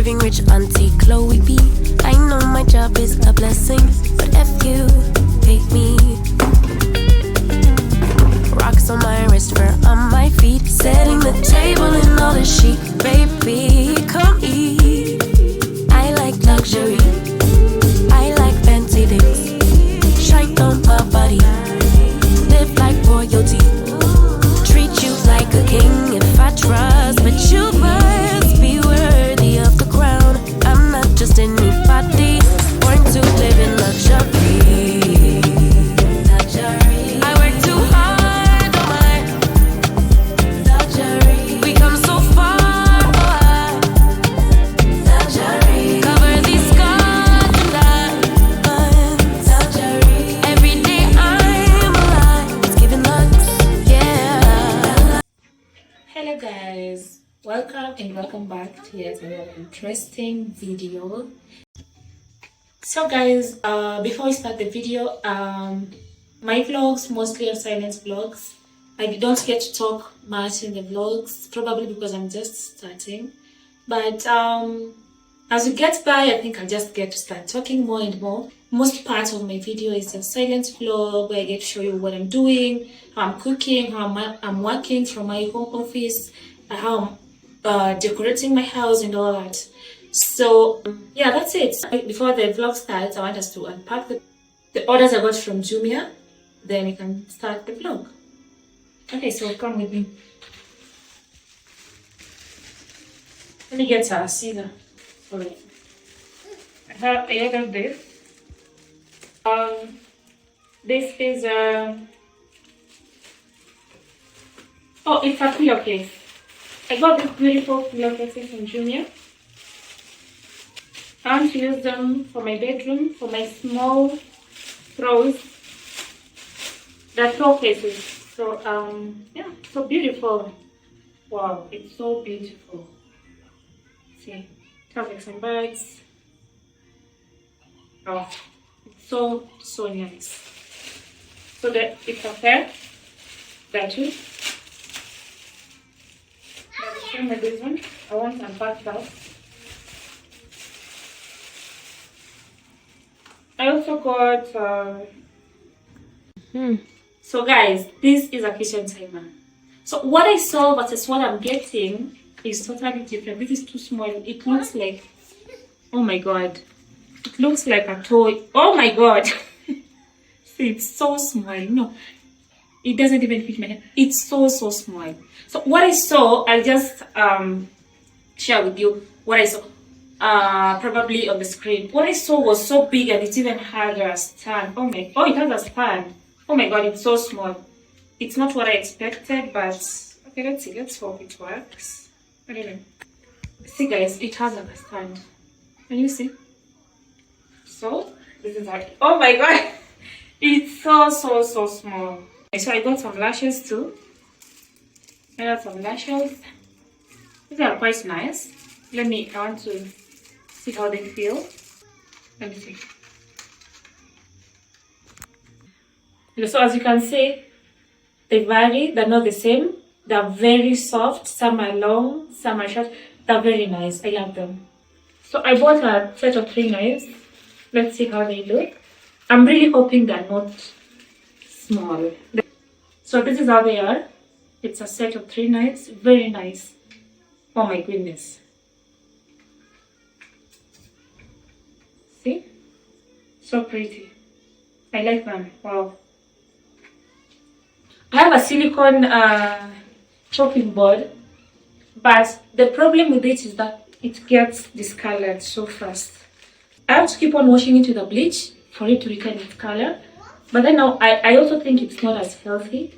living rich auntie Chloe B. I know my job is a blessing, but F you, hate me. Rocks on my wrist, fur on my feet, setting the table in all the chic. Baby, come eat. I like luxury, I like fancy things. Shine on my body, live like royalty. Treat you like a king if I trust, but you must be worthy of the crown. I'm not just anybody, born to live in luxury. I work too hard, oh my. We come so far, oh I. Cover these scars and diamonds. Every day I'm alive, it's giving lux, yeah. Hello guys, welcome back to yet another interesting video. So guys, before we start the video, my vlogs mostly are silence vlogs. I don't get to talk much in the vlogs, probably because I'm just starting. But as we get by, I think I'll just get to start talking more and more. Most part of my video is a silent vlog where I get to show you what I'm doing, how I'm cooking, how I'm working from my home office, how I'm decorating my house and all that. So yeah, that's it. Before the vlog starts, I want us to unpack the orders I got from Jumia. Then we can start the vlog. Okay, so come with me. Let me get a scissor. Sorry. I have this. This is oh, it's a pillowcase. I got this beautiful pillowcases from Jumia. I want to use them for my bedroom, for my small throws. They're showcases. So yeah, so beautiful. Wow, it's so beautiful. See, it has like some birds. Oh, it's so nice. So that it's a pair. That too. Same with this one. I want to unpack that. I also got so guys, this is a kitchen timer. So what I saw versus what I'm getting is totally different. This is too small. It looks like, oh my god, it looks like a toy. Oh my god. See, it's so small. No, it doesn't even fit my hand. It's so small. So what I saw, I'll just share with you what I saw probably on the screen. What I saw was so big and it even had a stand. Oh, it has a stand. Oh my god, it's so small. It's not what I expected, but okay, let's see. Let's hope it works. I don't know. See guys, it has a stand. Can you see? So this is how, oh my god. It's so small. So I got some lashes too. I got some lashes. These are quite nice. I want to see how they feel. Let me see. So as you can see, they vary, they're not the same. They're very soft, some are long, some are short. They're very nice, I love them. So I bought a set of 3 knives. Let's see how they look. I'm really hoping they're not small. So this is how they are. It's a set of 3 knives, very nice. Oh my goodness. See? So pretty. I like them. Wow. I have a silicone chopping board, but the problem with it is that it gets discolored so fast. I have to keep on washing it with a bleach for it to retain its color. But then now I also think it's not as healthy.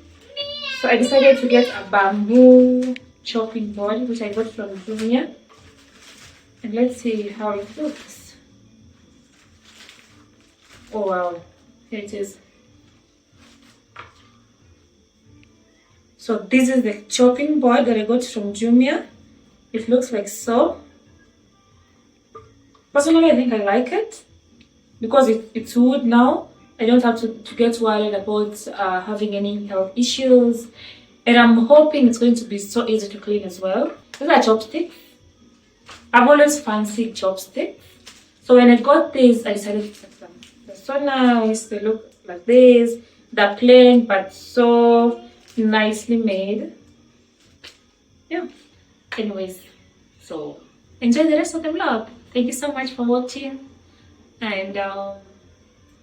So I decided to get a bamboo chopping board, which I got from Jumia. And let's see how it looks. Oh wow, here it is. So this is the chopping board that I got from Jumia. It looks like so. Personally, I think I like it because it's wood now. I don't have to get worried about having any health issues. And I'm hoping it's going to be so easy to clean as well. These are chopsticks. I've always fancied chopsticks. So when I got this, I decided to get them. They're so nice. They look like this. They're plain but so nicely made. Yeah. Anyways, so enjoy the rest of the vlog. Thank you so much for watching, and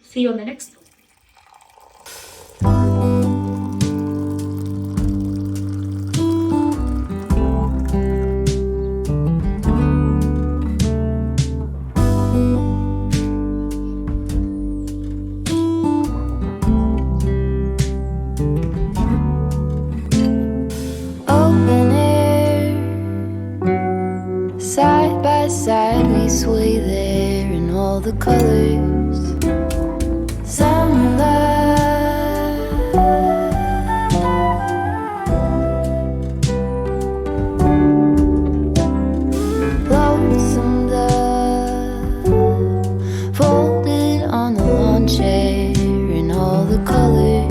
see you on the next one. Open air, side by side we sway there in all the colors. Summer love, lonesome dove, folded on the lawn chair in all the colors.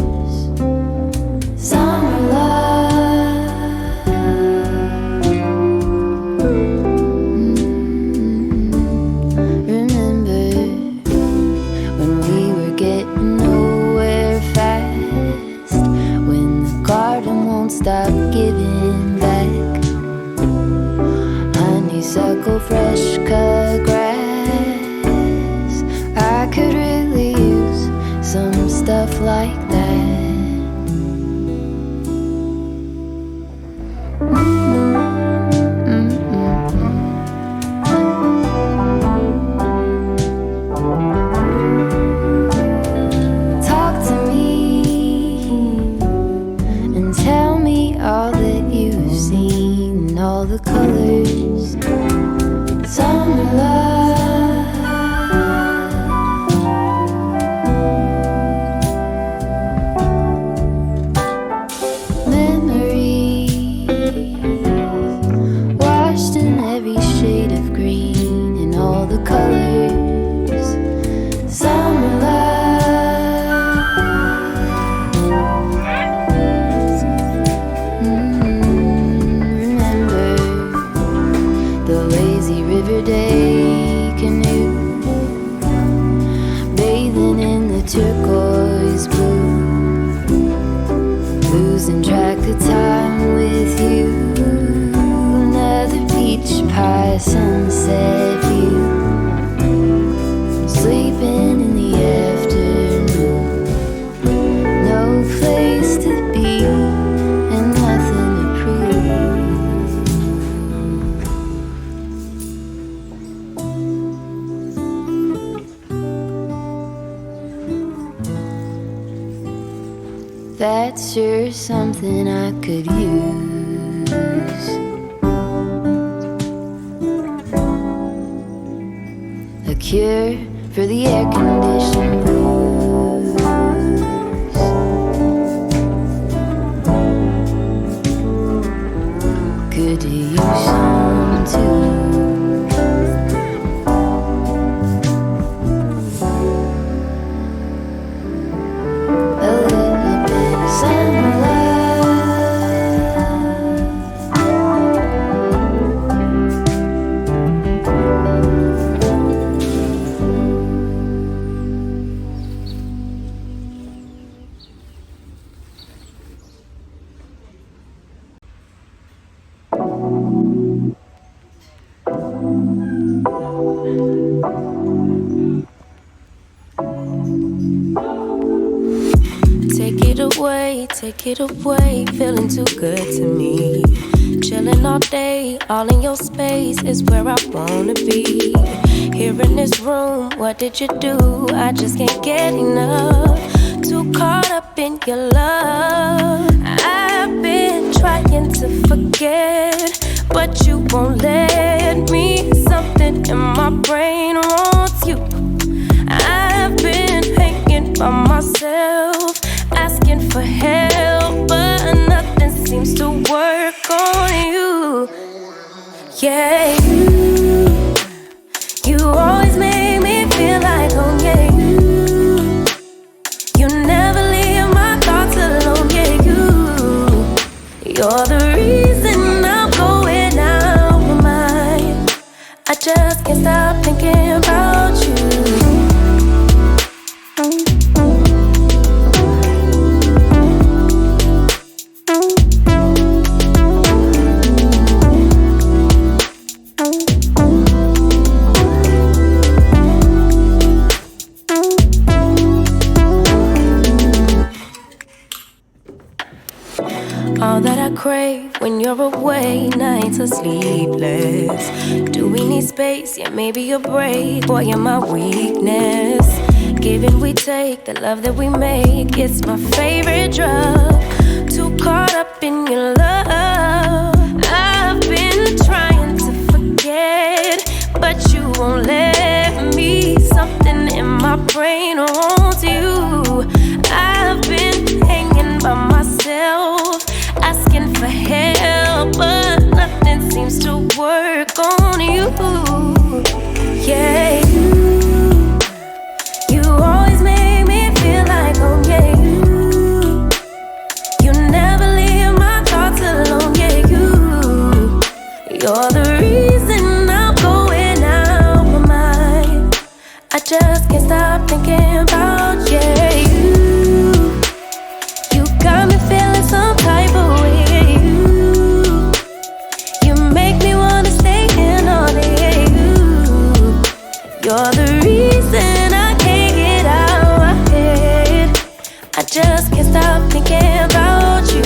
Summer love. Stop giving back. Honeysuckle, fresh cut grass. I could really use some stuff like that. Talk to me and tell me all that you've seen, all the colors. Summer love, memories washed in every shade of green and all the colors. Summer love. Day canoe, bathing in the turquoise blue, losing track of time with you. Another peach pie sunset view, sleeping in the afternoon. No place to be and nothing to prove. That's sure something I could use. A cure for the air-conditioned blues. Could use some too. Take it away, feeling too good to me. Chilling all day, all in your space is where I wanna be. Here in this room, what did you do? I just can't get enough. Too caught up in your love. I've been trying to forget, but you won't let me. Something in my brain wants you. I've been hanging by myself, asking for help, but nothing seems to work on you. Yeah, you always make me feel like, oh yeah, you never leave my thoughts alone. Yeah, you're the reason I'm going out of my mind. just can't stop thinking about you. All that I crave when you're away, nights are sleepless. Do we need space? Yeah, maybe a break. Boy, you're my weakness. Give and we take, the love that we make, it's my favorite drug. Too caught up in your love. I've been trying to forget, but you won't let me. Something in my brain wants you. I've been hanging by myself, asking for help, but nothing seems to work on you. Yeah, you always make me feel like home. Yeah, you never leave my thoughts alone. Yeah, you're the reason I'm going out my mind. I just can't stop thinking about you. You got me feeling some type of way. You make me wanna stay in all day. You're the reason I can't get out my head. I just can't stop thinking about you.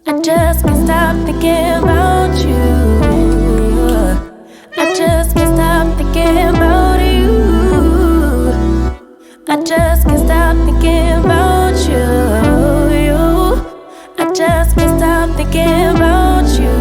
I just can't stop thinking about you. I just can't stop thinking about you. I just can't stop thinking about you. I just can't stop thinking about you.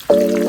Bye.